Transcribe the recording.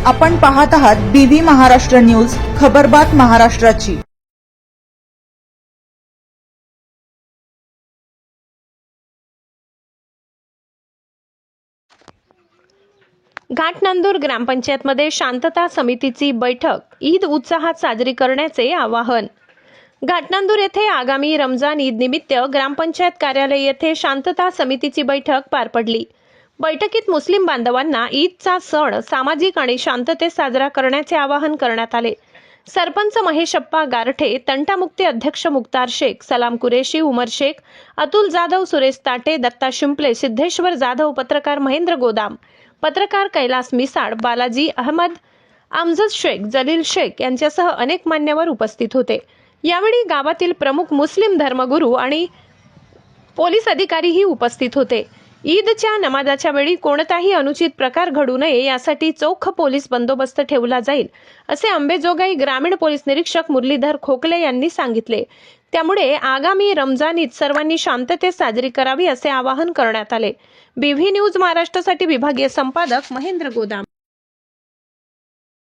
आपण पाहत आहात बीव्ही महाराष्ट्र न्यूज, खबरबात महाराष्ट्राची। घाटनांदूर ग्रामपंचायतमध्ये शांतता समितीची बैठक, ईद उत्साहात साजरी करण्याचे आवाहन। घाटनांदूर येथे आगामी रमजान ईद निमित्त ग्रामपंचायत कार्यालय येथे शांतता समितीची बैठक पार पडली। बैठकीत मुस्लिम बांधवांना ईदचा सण सामाजिक आणि शांततेत साजरा करण्याचे आवाहन करण्यात आले। सरपंच महेशप्पा गारठे, तंटामुक्ती अध्यक्ष मुक्तार शेख, सलाम कुरेशी, उमर शेख, अतुल जाधव, सुरेश ताटे, दत्ता शिंपले, सिद्धेश्वर जाधव, पत्रकार महेंद्र गोदाम, पत्रकार कैलास मिसाळ, बालाजी अहमद, अमजद शेख, जलील शेख यांच्यासह अनेक मान्यवर उपस्थित होते। यावेळी गावातील प्रमुख मुस्लिम धर्मगुरू आणि पोलीस अधिकारीही उपस्थित होते। ईदच्या नमाजाच्या वेळी कोणताही अनुचित प्रकार घडू नये यासाठी चोख पोलीस बंदोबस्त ठेवला जाईल, असे अंबेजोगाई ग्रामीण पोलीस निरीक्षक मुरलीधर खोकले यांनी सांगितले। त्यामुळे आगामी रमजान ईद सर्वांनी शांततेत साजरी करावी असे आवाहन करण्यात आले। बीव्ही न्यूज महाराष्ट्रासाठी विभागीय संपादक महेंद्र गोदाम।